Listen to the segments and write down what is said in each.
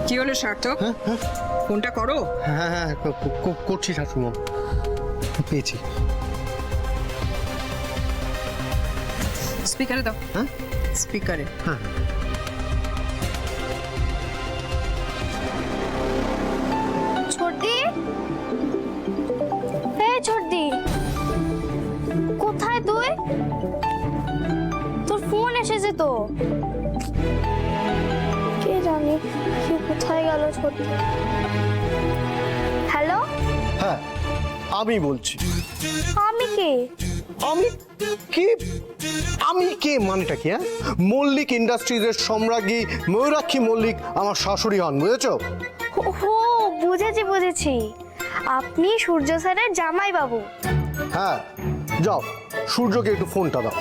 কি হলো সার্থক? ফোনটা করো। হ্যাঁ হ্যাঁ করছি শাশুড়ি, পেয়েছি। স্পিকারে দাও। হ্যাঁ স্পিকারে। হ্যাঁ ছোটদি, এই ছোটদি, কোথায় তুই? তোর ফোন এসেছে তো। কে জানি সে কোথায় গেল ছোটদি। হ্যালো, হ্যাঁ আমি বলছি। আমি কে? আমি কি? আমি কে মানেটা কি? হ্যাঁ, মল্লিক ইন্ডাস্ট্রিজের সম্রাজ্ঞী ময়ূরাক্ষী মল্লিক আমার শাশুড়ি হন, বুঝেছো? ও বুঝেছি বুঝেছি, আপনি সূর্য স্যারের জামাই বাবু। হ্যাঁ, যাও সূর্যকে একটু ফোনটা দাও।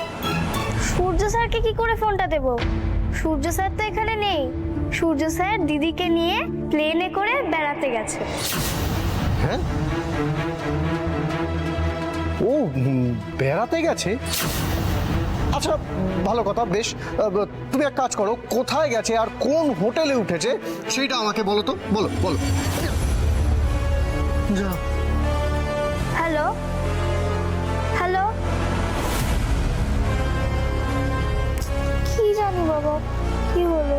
সূর্য স্যারকে কি করে ফোনটা দেব? সূর্য স্যার তো এখানে নেই। সূর্য স্যার দিদিকে নিয়ে প্লেনে করে বেড়াতে গেছে। হ্যাঁ, ও বেড়াতে গেছে? আচ্ছা ভালো কথা, বেশ। তুমি এক কাজ করো, কোথায় গেছে আর কোন হোটেলে উঠেছে সেইটা আমাকে বলো তো। বলো বলো। যা। হ্যালো হ্যালো, কি জানি বাবা, কি হলো?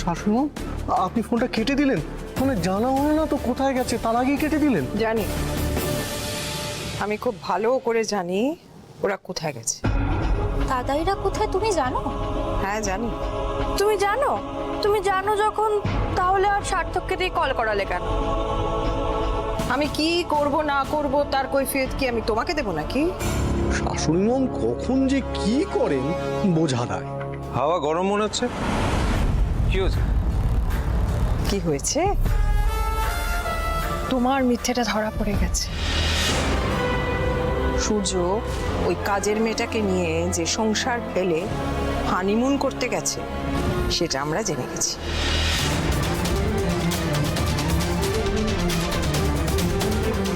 শাশুড়ি, আপনি ফোনটা কেটে দিলেন? ফোনে জানা হলো না তো কোথায় গেছে, তার আগেই কেটে দিলেন। জানি, আমি খুব ভালো করে জানি ওরা কোথায় গেছে। দাদাইরা কোথায় তুমি জানো? হ্যাঁ জানি। তুমি জানো? তুমি জানো যখন, তাহলে আর সার্থককে দিয়ে কল করালে কেন? আমি কি করব না করব তার কৈফিয়ত কি আমি তোমাকে দেবো নাকি? শাশুড়ি মন কখন যে কি করেন বোঝা যায়। হাওয়া গরম মনে হচ্ছে। কি হয়েছে? কি হয়েছে? তোমার মিথ্যেটা ধরা পড়ে গেছে। সূর্য ওই কাজের মেয়েটাকে নিয়ে যে সংসার ফেলে হানিমুন করতে গেছে সেটা আমরা জেনে গেছি।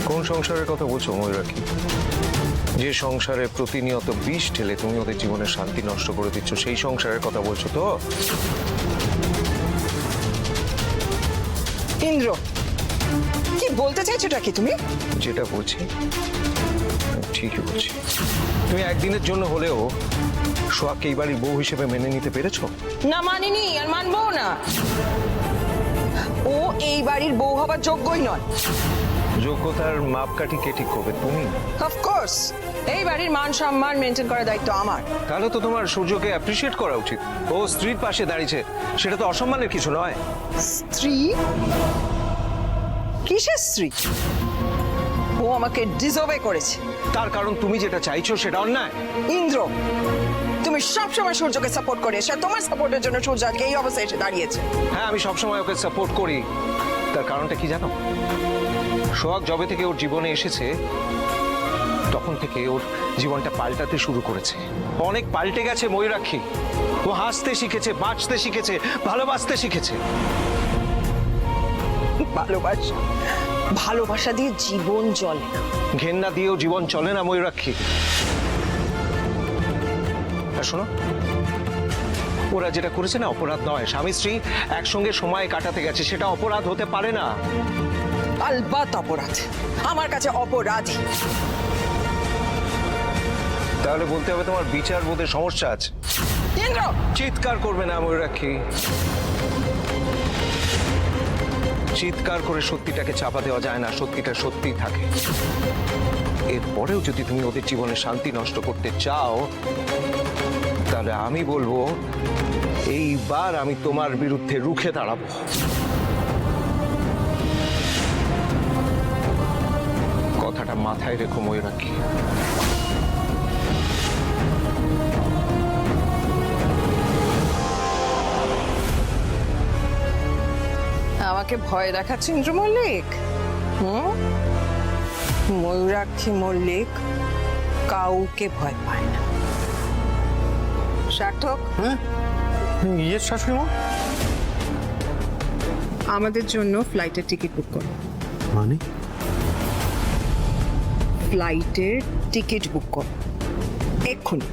কোন সংসারের কথা বলছো ময়ূরাক্ষী? যে সংসারে প্রতিনিয়ত বিষ ঢেলে তুমি ওদের জীবনের শান্তি নষ্ট করে দিচ্ছ, সেই সংসারের কথা বলছো তো? ইন্দ্র, কি বলতে চাইছোটা কি তুমি? যেটা বলছি ঠিকই বলছি। তুমি একদিনের জন্য হলেও সোহাগকে এই বাড়ির বউ হিসেবে মেনে নিতে পেরেছো? না, মানিনি আর মানবো না। ও এই বাড়ির বউ হবার যোগ্যই নয়। যোগ্যতার মাপকাঠি কে ঠিক করবে? তুমি? অফকোর্স এই বাড়ির মান সম্মান মেনটেন করার দায়িত্ব আমার। তাহলে তো তোমার সূর্যকে অ্যাপ্রিসিয়েট করা উচিত। ও স্ত্রীর পাশে দাঁড়িয়েছে, সেটা তো অসম্মানের কিছু নয়। স্ত্রী? কিসের স্ত্রী? ও আমাকে ডিজোবে করেছে। তার কারণ তুমি যেটা চাইছো সেটা অন্যায়। ইন্দ্র, তুমি সবসময় সূর্যকে সাপোর্ট করে এসে তোমার সাপোর্টের জন্য সূর্য আজকে এই অবস্থায় এসে দাঁড়িয়েছে। হ্যাঁ, আমি সবসময় ওকে সাপোর্ট করি। তার কারণটা কি জানো? সোহাগ যবে থেকে ওর জীবনে এসেছে তখন থেকে ওর জীবনটা পাল্টাতে শুরু করেছে। অনেক পাল্টে গেছে ময়ূরাক্ষী। ও হাসতে শিখেছে, বাঁচতে শিখেছে, ভালোবাসতে শিখেছে। ভালোবাসা, ভালোবাসা দিয়ে জীবন চলে না। ঘেন্না দিয়েও জীবন চলে না ময়ূরাক্ষী। আর শোনো, ওরা যেটা করেছে না অপরাধ নয়। স্বামী স্ত্রী একসঙ্গে সময় কাটাতে গেছে, সেটা অপরাধ হতে পারে না। আলবাত অপরাধ, আমার কাছে অপরাধী। তাহলে বলতে হবে তোমার বিচার বোধের সমস্যা আছে। ইন্দ্র, চিৎকার করবে না ময়ূরাক্ষী। চিৎকার করে সত্যিটাকে চাপা দেওয়া যায় না, সত্যিটা সত্যিই থাকে। এরপরেও যদি তুমি ওদের জীবনে শান্তি নষ্ট করতে চাও তাহলে আমি বলবো এইবার আমি তোমার বিরুদ্ধে রুখে দাঁড়াবো। কথাটা মাথায় রেখো ময়ূরাক্ষী। আমাকে ভয় দেখাচ্ছে ইন্দ্র মল্লিক? ময়ূরাক্ষী মল্লিক কাউকে ভয় পায় না। সার্থক, হ্যাঁ ইয়ে শাশুড়ি মা, আমাদের জন্য ফ্লাইটের টিকিট বুক করো। মানে ফ্লাইটের টিকিট বুক করো এক্ষুনি।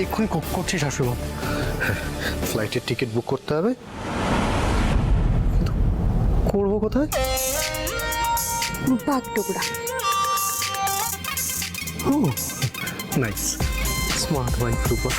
এক্ষুনি করছি শাশুড়ি মা। ফ্লাইটের টিকিট বুক করতে হবে, কিন্তু করবো কোথায়? Bagdogra. Oh nice, smart wife Rupa.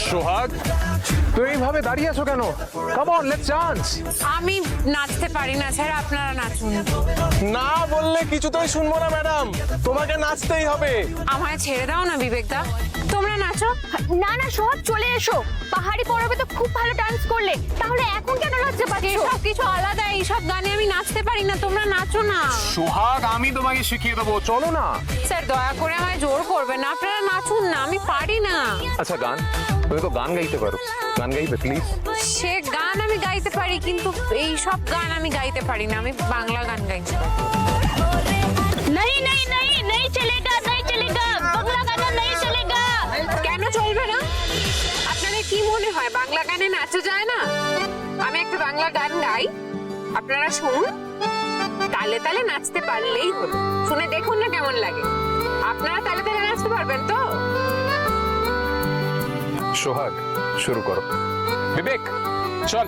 Sohag, তুই এইভাবে দাঁড়িয়ে আছো কেন? Come on, let's dance. আমি নাচতে পারি না স্যার, আপনারা নাচুন। না বললে কিছুতেই শুনবো না ম্যাডাম, তোমাকে নাচতেই হবে। আমায় ছেড়ে দাও না বিবেকদা, তোমরা নাচো। না না সব চলে এসো, পাহাড়ি পরবে তো খুব ভালো ডান্স করলে, তাহলে এখন কেন লজ্জা পাচ্ছ? এসব কিছু আলাদা, এইসব গানে আমি নাচতে পারি না, তোমরা নাচো না। সোহাগ, আমি তোমাকে শিখিয়ে দেবো, চলো না। স্যার দয়া করে আমায় জোর করবেন না, আপনারা নাচুন না, আমি পারি না। আচ্ছা গান, তুমি তো গান গাইতে পারো, গান গাইবে প্লিজ। সে গান আমি গাইতে পারি, কিন্তু এই সব গান আমি গাইতে পারি না, আমি বাংলা গান গাইতে পারি। नहीं नहीं नहीं नहीं चलेगा नहीं चलेगा, বাংলা গানা नहीं चलेगा। কেন চলবে না? আপনাদের কি মনে হয় বাংলা গানে নাচা যায় না? আমি একটা বাংলা গান গাই, আপনারা শুনুন, তালে তালে নাচতে পারলেই হলো। শুনে দেখুন না কেমন লাগে। আপনারা তালে তালে নাচতে পারবেন তো? সোহাগ, শুরু করো। বিবেক, চল।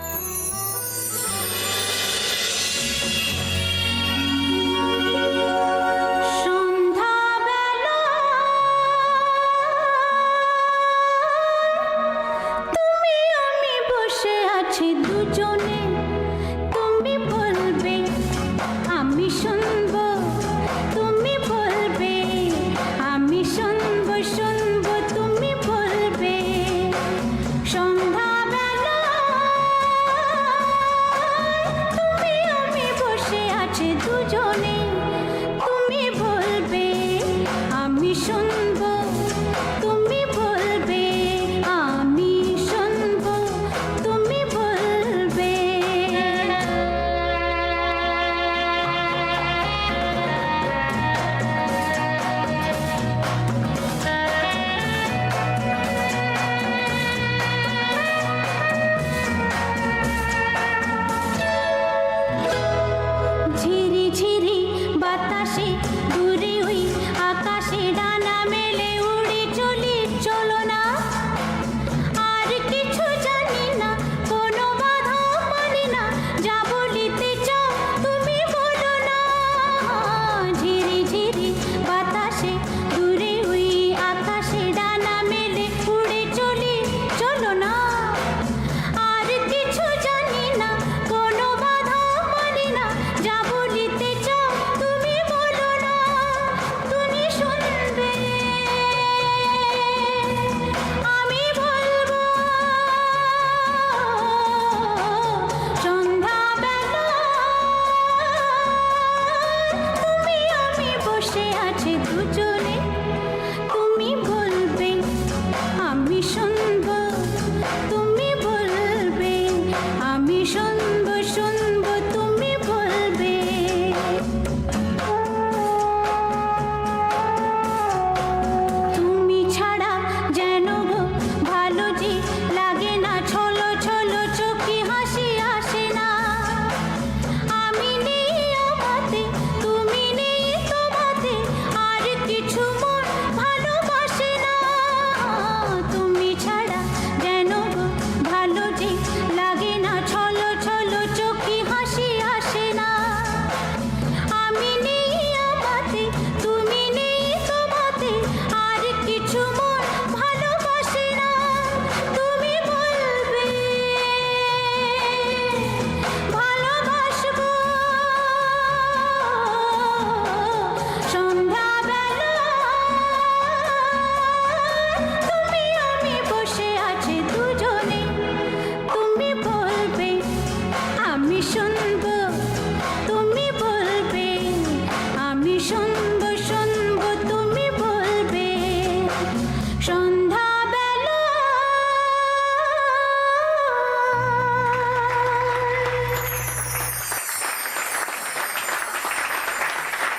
কিছু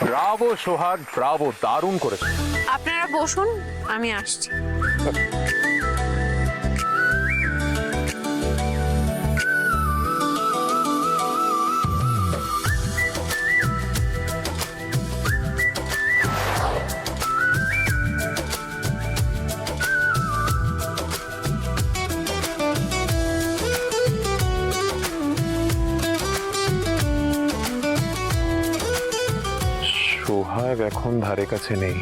ব্রাভো সোহাগ, ব্রাভো, দারুণ করেছো। আপনারা বসুন, আমি আসছি। সোহাগ এখন ধারে কাছে নেই,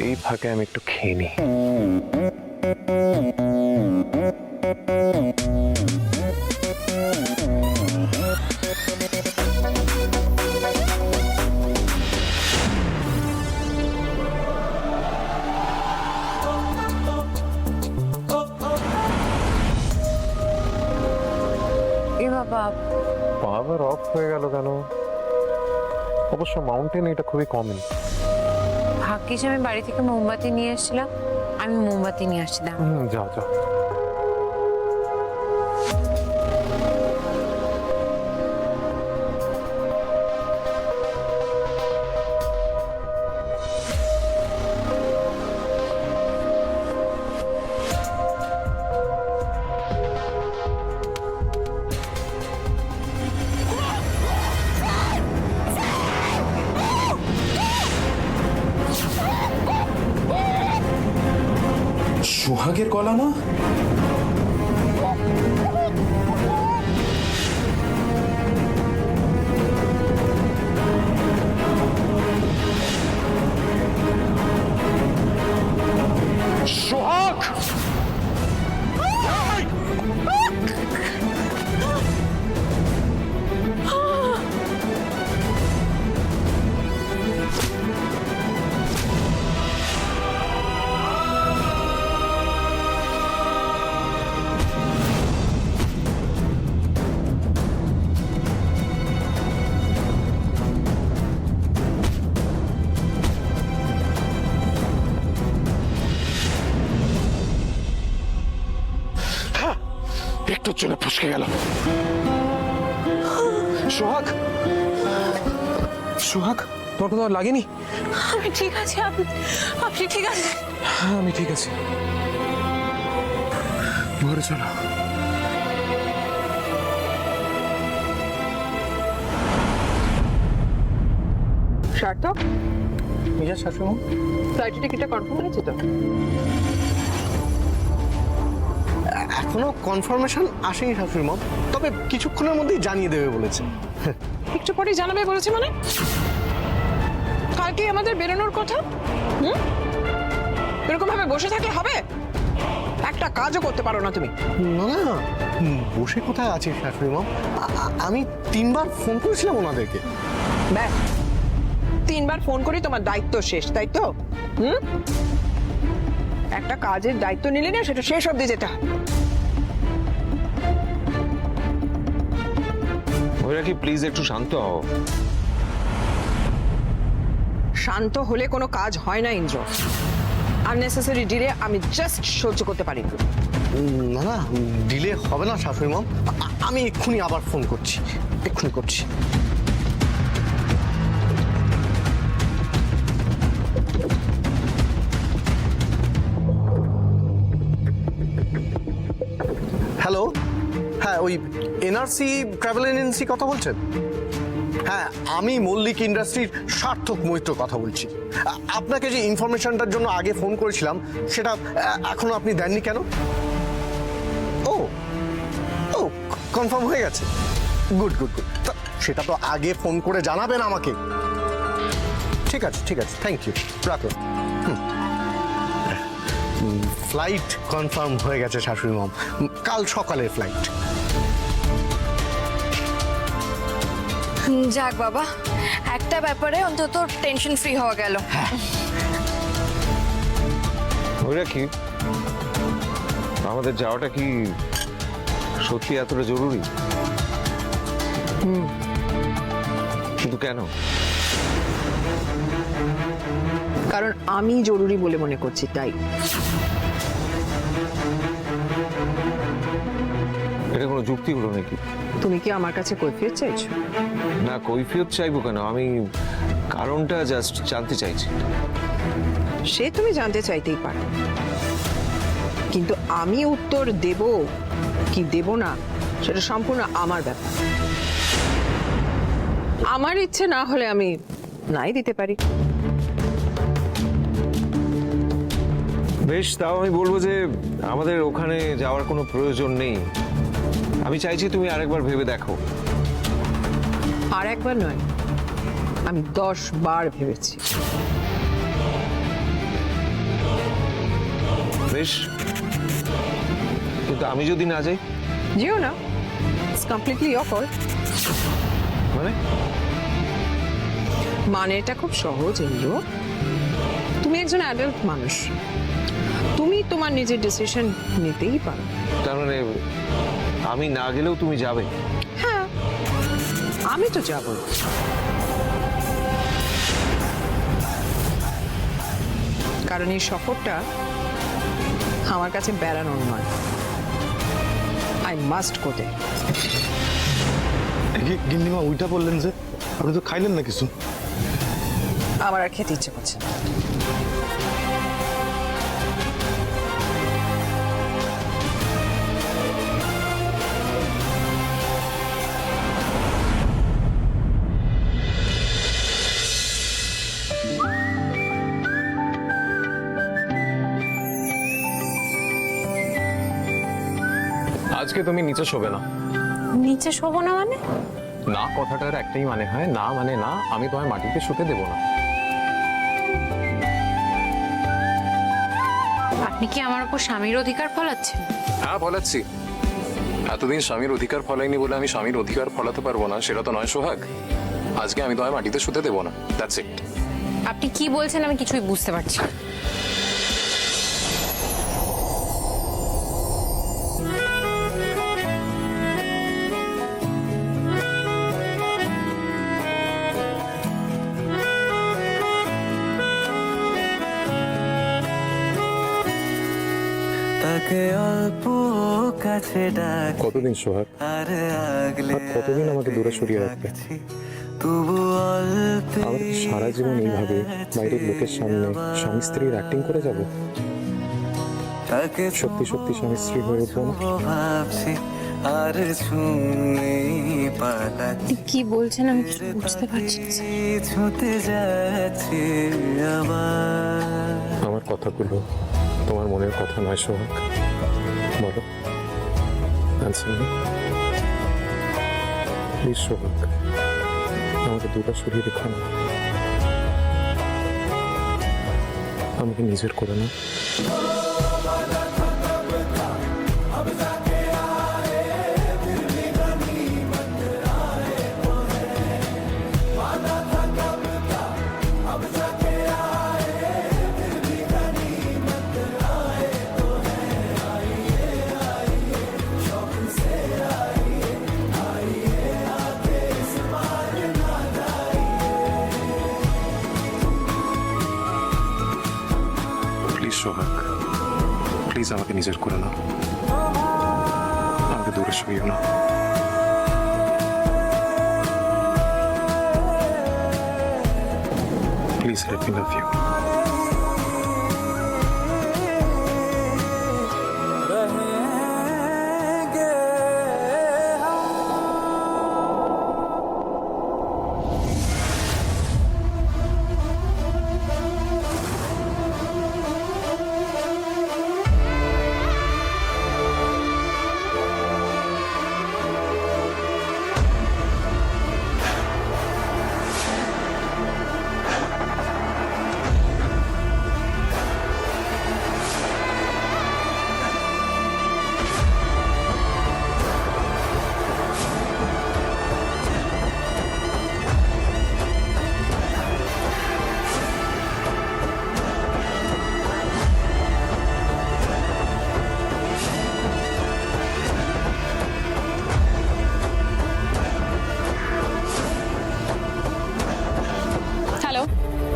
এই ফাঁকে আমি একটু খেয়ে নিই। এ বাবা, পাওয়ার অফ হয়ে গেল কেন? অবশ্য মাউন্টেন এটা খুবই কমন। ভাগ্যিস আমি বাড়ি থেকে মোমবাতি নিয়ে এসেছিলাম। আমি মোমবাতি নিয়ে আসছিলাম। যাও যাও। সোহাগের গলা না? সোহাগ! একটুর জন্য ফসকে গেল। সোহাগ, সোহাগ, তোমার কোনো লাগেনি? আমি ঠিক আছি। আপনি ঠিক আছে? হ্যাঁ, আমি ঠিক আছি। ঘরে চলো। সার্থক, নিজের শাশুড়ি ফ্লাইটের টিকিটটা কনফার্ম হয়েছে তো? এখনো কনফার্মেশন আসেনি শাশুড়ি মা, তবে কিছুক্ষণের মধ্যেই জানিয়ে দেবে বলেছে। একটু পরেই জানাবে বলেছে মানে? কালকে আমাদের বেরোনোর কথা। এরকম ভাবে বসে থাকলে হবে? একটা কাজও করতে পারো না তুমি। না না, বসে কোথায় আছে শাশুড়ি মা? আমি 3বার ফোন করেছিলাম ওনাদেরকে। ব্যাস 3বার ফোন করি তোমার দায়িত্ব শেষ, তাই তো? একটা কাজের দায়িত্ব নিলে না, সেটা শেষ অব্দি যেতে হয়। ওরা কি প্লিজ একটু শান্ত হও। শান্ত হলে কোনো কাজ হয় না ইন্দ্র। আননেসেসারি ডিলে আমি জাস্ট সহ্য করতে পারি না। না না, ডিলে হবে না শাশুড়ি মা, আমি এক্ষুনি আবার ফোন করছি, এক্ষুনি করছি। হ্যালো, হ্যাঁ, ওই এনআরসি ট্রাভেল এজেন্সি কথা বলছেন? হ্যাঁ, আমি মল্লিক ইন্ডাস্ট্রির সার্থক মৈত্র কথা বলছি। আপনাকে যে ইনফরমেশনটার জন্য আগে ফোন করেছিলাম, সেটা এখনো আপনি দেননি কেন? ও ও কনফার্ম হয়ে গেছে। গুড গুড গুড, সেটা তো আগে ফোন করে জানাবেন আমাকে। ঠিক আছে ঠিক আছে, থ্যাংক ইউ, রাখলাম। ফ্লাইট কনফার্ম হয়ে গেছে শাশুড়ি মম, কাল সকালের ফ্লাইট। যাক বাবা, একটা ব্যাপারে অন্তত টেনশন ফ্রি হওয়া গেল। ওরা কি আমাদের যাওয়াটা কি সত্যি এতটা জরুরি? কিন্তু কেন? কারণ আমি জরুরি বলে মনে করছি, তাই। এটা কোনো যুক্তি হলো নাকি? তুমি কি আমার কাছে কৈফিয়ত চাইছো? না, কৈফিয়ত চাইবো কেন? আমি কারণটা জাস্ট জানতে চাইছি। সে তুমি জানতে চাইতেই পারো, কিন্তু আমি উত্তর দেব কি দেব না সেটা সম্পূর্ণ আমার ব্যাপার। আমার ইচ্ছে না হলে আমি নাই দিতে পারি। বেশ, তাও আমি বলবো যে আমাদের ওখানে যাওয়ার কোনো প্রয়োজন নেই। আমি চাইছি তুমি আরেকবার ভেবে দেখো। আর একবার নয়, আমি 10 বার ভেবেছি। বেশ, কিন্তু আমি যদি না যাই? যেও না, ইটস কমপ্লিটলি ইয়োর ফল্ট। মানে এটা খুব সহজ ইন্দ্র। তুমি একজন অ্যাডাল্ট মানুষ, তুমি তোমার নিজের ডিসিশন নিতেই পারো। তার মানে আমি না গেলেও তুমি যাবে? হ্যাঁ, আমি তো যাব। কারণ এই সফরটা আমার কাছে বেড়ানোর নয়, আই মাস্ট গো দেয়ার। গিন্নিমা উল্টা বললেন যে, আপনি তো খাইলেন না কিছু? আমার আর খেতে ইচ্ছে করছে না। আজকে তুমি নিচে শোবে না। নিচে শোবো না মানে? না কথাটার একটাই মানে হয়, না মানে না, আমি তোমায় মাটিতে শুতে দেবো না। আপনি কি আমার উপর স্বামীর অধিকার ফলাচ্ছেন? হ্যাঁ ফলাচ্ছি। এতদিন স্বামীর অধিকার ফলাইনি বলে আমি স্বামীর অধিকার ফলাতে পারবো না সেটা তো নয় সোহাগ। আজকে আমি তোমায় মাটিতে শুতে দেবো না, দ্যাটস ইট। আপনি কি বলছেন আমি কিছুই বুঝতে পারছি না। কতদিন সোহাগ, আর কতদিন আমাকে দূরে সরিয়ে রাখবে? আমার কি সারা জীবন এইভাবে বাইরের লোকের সামনে স্বামী স্ত্রীর অ্যাক্টিং করে যাব? সত্যি সত্যি স্বামী স্ত্রী হয়ে উঠবো না? আপনি কি বলছেন আমি কিছু বুঝতে পারছি না। আমার কথাগুলো তোমার মনের কথা নয় সোহাগ, বলো আনসার মি প্লিজ সোহাগ, আমাকে দূরে সরিয়ে রেখো না, আমাকে নিজের করে না। প্লিজ সোহাগ, প্লিজ আমাকে নিজের করে না, আমাকে দূরে সরিও না। Please let me love you.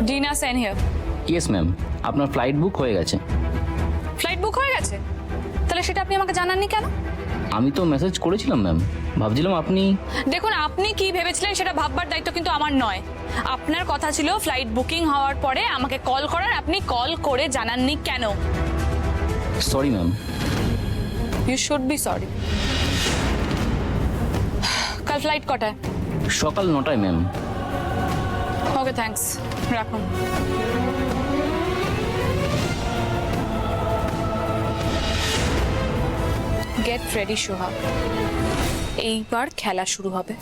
Dina Sen here. Yes ma'am, আপনার ফ্লাইট বুক হয়ে গেছে। ফ্লাইট বুক হয়ে গেছে? তাহলে সেটা আপনি আমাকে জানাননি কেন? আমি তো মেসেজ করেছিলাম ম্যাম, ভাবছিলাম আপনি। দেখুন, আপনি কি ভেবেছিলেন সেটা ভাববার দায়িত্ব কিন্তু আমার নয়। আপনার কথা ছিল ফ্লাইট বুকিং হওয়ার পরে আমাকে কল করার, আপনি কল করে জানাননি কেন? Sorry ma'am. You should be sorry. কাল ফ্লাইট কটায়? সকাল 9টায় ম্যাম। ওকে থ্যাঙ্কস, রাখুন। গেট রেডি সোহাগ, এইবার খেলা শুরু হবে।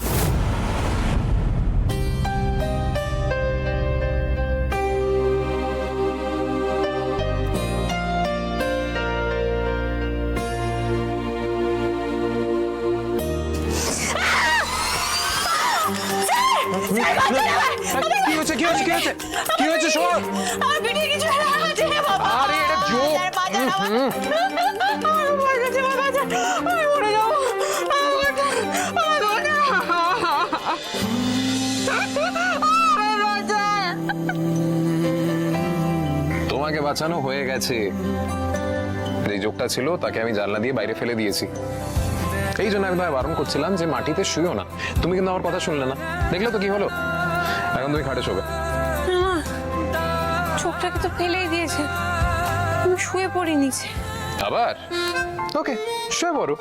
কি হয়েছে কি হয়েছে কি হয়েছে কি হয়েছে সোহাগ? আমার বেরিয়ে কিছু হয়েছে বাবা। আরে এটা জোক। তোমাকে বাঁচানো হয়ে গেছে। যে যোগটা ছিল তাকে আমি জানলা দিয়ে বাইরে ফেলে দিয়েছি। এই জন্য আমি তোমায় বারণ করছিলাম যে মাটিতে শুইও না। তুমি কিন্তু আমার কথা শুনলে না। দেখলে তো কি হলো। এখন তুমি খাটে শোবে। চোখটাকে তো ফেলেই দিয়েছে, আমি শুয়ে পড়ি নিচে। আবার ওকে শুয়ে পড়ো।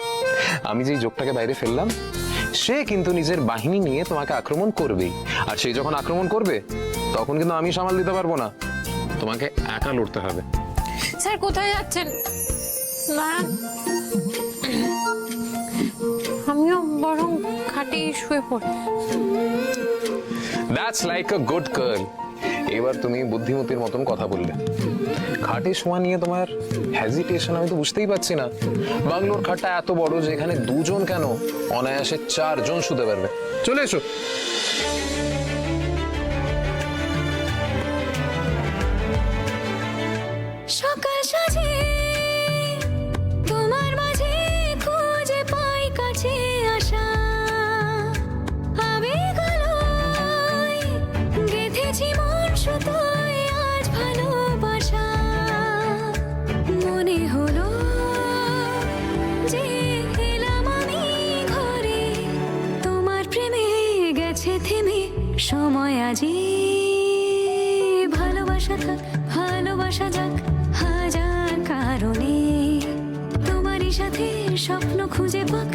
আমি যেই যোগটাকে বাইরে ফেললাম সে কিন্তু নিজের বাহিনী নিয়ে তোমাকে আক্রমণ করবেই। আর সে যখন আক্রমণ করবে তখন কিন্তু আমি সামাল দিতে পারবো না, তোমাকে একা লড়তে হবে। স্যার কোথায় যাচ্ছেন? না, আমিও বরং খাটে শুয়ে পড়ি। That's like a good girl. এবার তুমি বুদ্ধিমতীর মতন কথা বললে। খাটে শোয়া নিয়ে তোমার হেজিটেশন আমি তো বুঝতেই পারছি না। বাংলোর খাটটা এত বড় যে এখানে দুজন কেন, অনায়াসে 4 জন শুতে পারবে। চলে এসো। সকাল সাজে তোমার মাঝে খুঁজে পাই কাছে আসা আবেগগুলোয় গেঁথেছি মন সুতোয় আজ ভালোবাসা মনে হলো যে এলাম আমি ঘরে তোমার প্রেমে গেছে থেমে সময় আজি ভালোবাসা থাক ভালোবাসা যাক হাজার কারণে তোমারই সাথে স্বপ্ন খুঁজে পাক